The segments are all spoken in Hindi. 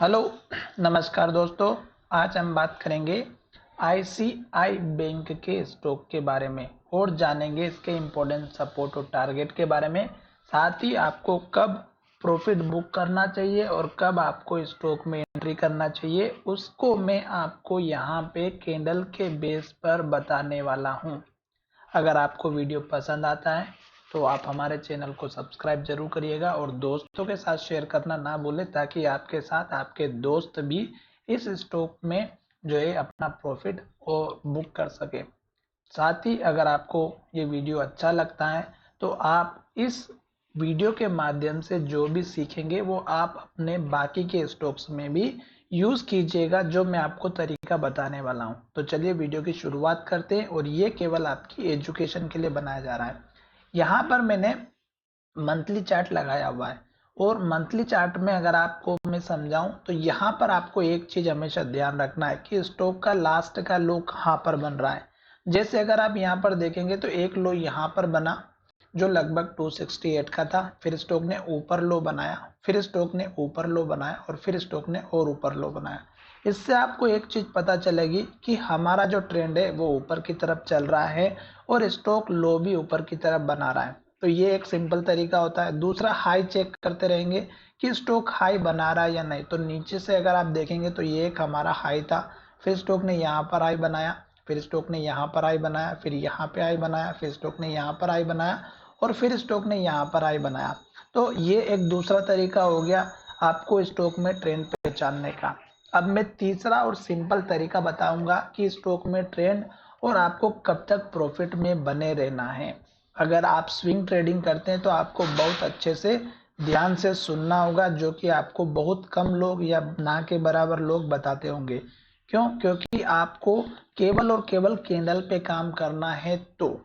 हेलो, नमस्कार दोस्तों। आज हम बात करेंगे आईसीआई बैंक के स्टॉक के बारे में और जानेंगे इसके इम्पोर्टेंट सपोर्ट और टारगेट के बारे में। साथ ही आपको कब प्रॉफिट बुक करना चाहिए और कब आपको स्टॉक में एंट्री करना चाहिए उसको मैं आपको यहाँ पे कैंडल के बेस पर बताने वाला हूँ। अगर आपको वीडियो पसंद आता है तो आप हमारे चैनल को सब्सक्राइब जरूर करिएगा और दोस्तों के साथ शेयर करना ना भूलें ताकि आपके साथ आपके दोस्त भी इस स्टॉक में जो है अपना प्रॉफिट बुक कर सके। साथ ही अगर आपको ये वीडियो अच्छा लगता है तो आप इस वीडियो के माध्यम से जो भी सीखेंगे वो आप अपने बाकी के स्टॉक्स में भी यूज कीजिएगा, जो मैं आपको तरीका बताने वाला हूं। तो चलिए वीडियो की शुरुआत करते हैं और ये केवल आपकी एजुकेशन के लिए बनाया जा रहा है। यहाँ पर मैंने मंथली चार्ट लगाया हुआ है और मंथली चार्ट में अगर आपको मैं समझाऊं तो यहाँ पर आपको एक चीज हमेशा ध्यान रखना है कि स्टॉक का लास्ट का लो कहाँ पर बन रहा है। जैसे अगर आप यहाँ पर देखेंगे तो एक लो यहाँ पर बना जो लगभग 268 का था, फिर स्टॉक ने ऊपर लो बनाया, फिर स्टॉक ने ऊपर लो बनाया और फिर स्टॉक ने और ऊपर लो बनाया। इससे आपको एक चीज पता चलेगी कि हमारा जो ट्रेंड है वो ऊपर की तरफ चल रहा है और स्टॉक लो भी ऊपर की तरफ बना रहा है। तो ये एक सिंपल तरीका होता है। दूसरा, हाई चेक करते रहेंगे कि स्टॉक हाई बना रहा है या नहीं। तो नीचे से अगर आप देखेंगे तो ये एक हमारा हाई था, फिर स्टॉक ने यहाँ पर हाई बनाया, फिर स्टॉक ने यहाँ पर हाई बनाया, फिर यहाँ पे हाई बनाया, फिर स्टॉक ने यहाँ पर हाई बनाया और फिर स्टॉक ने यहाँ पर हाई बनाया। तो ये एक दूसरा तरीका हो गया आपको स्टॉक में ट्रेंड पहचानने का। अब मैं तीसरा और सिंपल तरीका बताऊंगा कि स्टॉक में ट्रेंड और आपको कब तक प्रॉफिट में बने रहना है। अगर आप स्विंग ट्रेडिंग करते हैं तो आपको बहुत अच्छे से ध्यान से सुनना होगा, जो कि आपको बहुत कम लोग या ना के बराबर लोग बताते होंगे। क्यों? क्योंकि आपको केवल और केवल कैंडल पे काम करना है। तो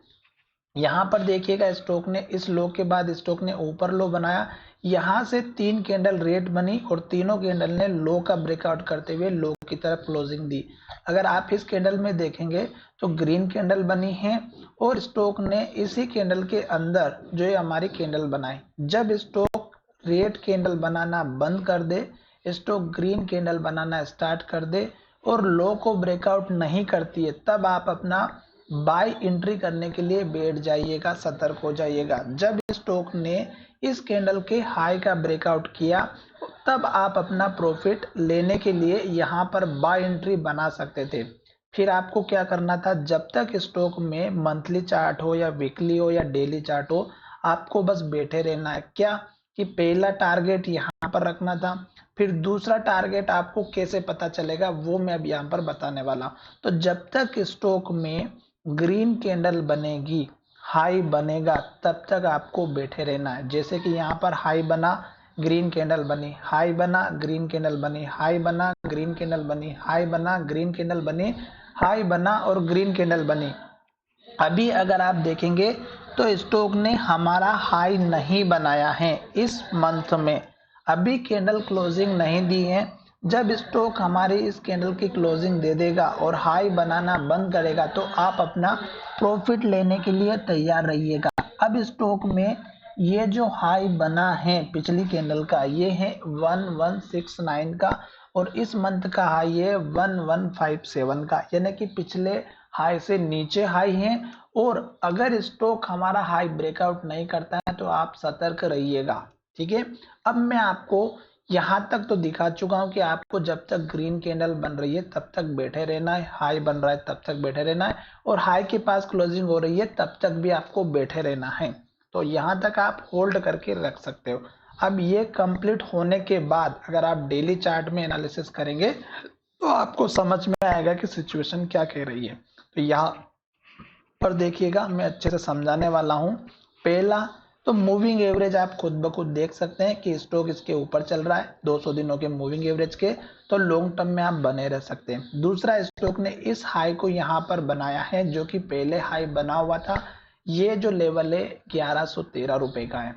यहाँ पर देखिएगा स्टॉक ने इस लो के बाद स्टॉक ने ऊपर लो बनाया, यहाँ से 3 कैंडल रेड बनी और तीनों कैंडल ने लो का ब्रेकआउट करते हुए लो की तरफ क्लोजिंग दी। अगर आप इस कैंडल में देखेंगे तो ग्रीन कैंडल बनी है और स्टॉक ने इसी कैंडल के अंदर जो है हमारी कैंडल बनाई। जब स्टॉक रेड कैंडल बनाना बंद कर दे, स्टॉक ग्रीन कैंडल बनाना स्टार्ट कर दे और लो को ब्रेकआउट नहीं करती है, तब आप अपना बाय एंट्री करने के लिए बैठ जाइएगा, सतर्क हो जाइएगा। जब स्टॉक ने इस कैंडल के हाई का ब्रेकआउट किया तब आप अपना प्रॉफिट लेने के लिए यहाँ पर बाय एंट्री बना सकते थे। फिर आपको क्या करना था, जब तक स्टॉक में मंथली चार्ट हो या वीकली हो या डेली चार्ट हो, आपको बस बैठे रहना है। क्या कि पहला टारगेट यहाँ पर रखना था, फिर दूसरा टारगेट आपको कैसे पता चलेगा वो मैं अब यहाँ पर बताने वाला हूँ। तो जब तक स्टॉक में ग्रीन कैंडल बनेगी, हाई बनेगा, तब तक आपको बैठे रहना है। जैसे कि यहाँ पर हाई बना, ग्रीन कैंडल बनी, हाई बना, ग्रीन कैंडल बनी, हाई बना, ग्रीन कैंडल बनी, हाई बना, ग्रीन कैंडल बनी, हाई बना और ग्रीन कैंडल बनी। अभी अगर आप देखेंगे तो स्टॉक ने हमारा हाई नहीं बनाया है इस मंथ में, अभी कैंडल क्लोजिंग नहीं दी है। जब स्टॉक हमारी इस कैंडल की क्लोजिंग दे देगा और हाई बनाना बंद करेगा तो आप अपना प्रॉफिट लेने के लिए तैयार रहिएगा। अब स्टॉक में ये जो हाई बना है पिछली कैंडल का, ये है 1169 का और इस मंथ का हाई है 1157 का, यानी कि पिछले हाई से नीचे हाई है। और अगर स्टॉक हमारा हाई ब्रेकआउट नहीं करता है तो आप सतर्क रहिएगा। ठीक है, अब मैं आपको यहां तक तो दिखा चुका हूं कि आपको जब तक ग्रीन कैंडल बन रही है तब तक बैठे रहना है, हाई बन रहा है तब तक बैठे रहना है और हाई के पास क्लोजिंग हो रही है तब तक भी आपको बैठे रहना है। तो यहां तक आप होल्ड करके रख सकते हो। अब ये कंप्लीट होने के बाद अगर आप डेली चार्ट में एनालिसिस करेंगे तो आपको समझ में आएगा कि सिचुएशन क्या कह रही है। तो यहाँ पर देखिएगा, मैं अच्छे से समझाने वाला हूँ। पहला तो मूविंग एवरेज आप खुद ब खुद देख सकते हैं कि स्टॉक इसके ऊपर चल रहा है 200 दिनों के मूविंग एवरेज के, तो लॉन्ग टर्म में आप बने रह सकते हैं। दूसरा, स्टॉक ने इस हाई को यहाँ पर बनाया है जो कि पहले हाई बना हुआ था, ये जो लेवल है 1113 रुपए का है।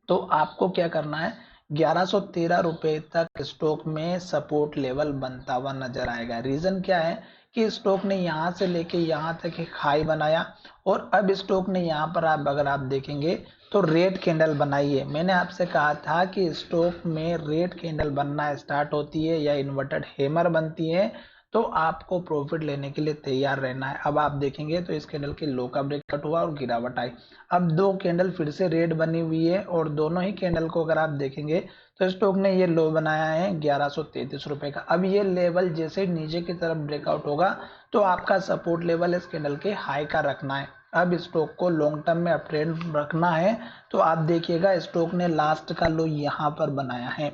तो आपको क्या करना है, 1113 रुपए तक स्टॉक में सपोर्ट लेवल बनता हुआ नजर आएगा। रीजन क्या है कि स्टॉक ने यहां से लेके यहां तक एक हाई बनाया और अब स्टॉक ने यहां पर आप अगर आप देखेंगे तो रेड कैंडल बनाइए। मैंने आपसे कहा था कि स्टॉक में रेड कैंडल बनना स्टार्ट होती है या इन्वर्टेड हैमर बनती है तो आपको प्रॉफिट लेने के लिए तैयार रहना है। अब आप देखेंगे तो इस कैंडल के लो का ब्रेकआउट हुआ और गिरावट आई। अब दो कैंडल फिर से रेड बनी हुई है और दोनों ही कैंडल को अगर आप देखेंगे तो स्टॉक ने ये लो बनाया है 1133 रुपए का। अब ये लेवल जैसे नीचे की तरफ ब्रेकआउट होगा तो आपका सपोर्ट लेवल इस कैंडल के हाई का रखना है। अब स्टॉक को लॉन्ग टर्म में अपट्रेंड रखना है तो आप देखिएगा स्टॉक ने लास्ट का लो यहाँ पर बनाया है।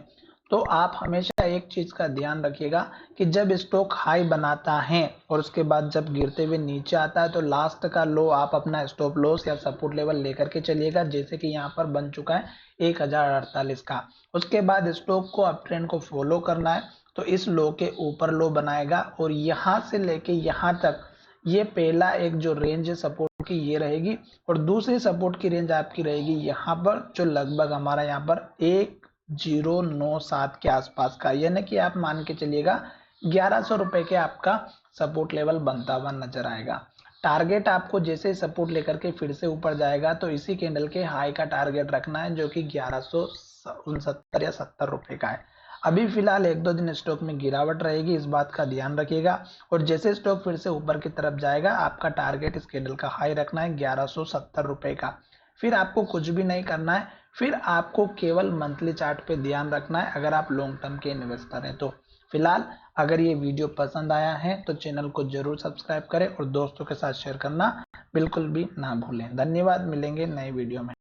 तो आप हमेशा एक चीज का ध्यान रखिएगा कि जब स्टॉक हाई बनाता है और उसके बाद जब गिरते हुए नीचे आता है तो लास्ट का लो आप अपना स्टॉप लॉस या सपोर्ट लेवल लेकर के चलिएगा, जैसे कि यहाँ पर बन चुका है 1048 का। उसके बाद स्टॉक को अप ट्रेंड को फॉलो करना है तो इस लो के ऊपर लो बनाएगा और यहाँ से लेके यहाँ तक ये पहला एक जो रेंज है सपोर्ट की ये रहेगी और दूसरी सपोर्ट की रेंज आपकी रहेगी यहाँ पर जो लगभग हमारा यहाँ पर 1097 के आसपास का, यानी कि आप मान के चलिएगा 1100 रुपए के आपका सपोर्ट लेवल बनता हुआ नजर आएगा। टारगेट आपको जैसे सपोर्ट लेकर के फिर से ऊपर जाएगा तो इसी कैंडल के हाई का टारगेट रखना है जो कि 1169 या 70 रुपए का है। अभी फिलहाल एक दो दिन स्टॉक में गिरावट रहेगी, इस बात का ध्यान रखिएगा और जैसे स्टॉक फिर से ऊपर की तरफ जाएगा आपका टारगेट इस कैंडल का हाई रखना है 1170 रुपए का। फिर आपको कुछ भी नहीं करना है, फिर आपको केवल मंथली चार्ट पे ध्यान रखना है अगर आप लॉन्ग टर्म के इन्वेस्टर हैं तो। फिलहाल अगर ये वीडियो पसंद आया है तो चैनल को जरूर सब्सक्राइब करें और दोस्तों के साथ शेयर करना बिल्कुल भी ना भूलें। धन्यवाद, मिलेंगे नए वीडियो में।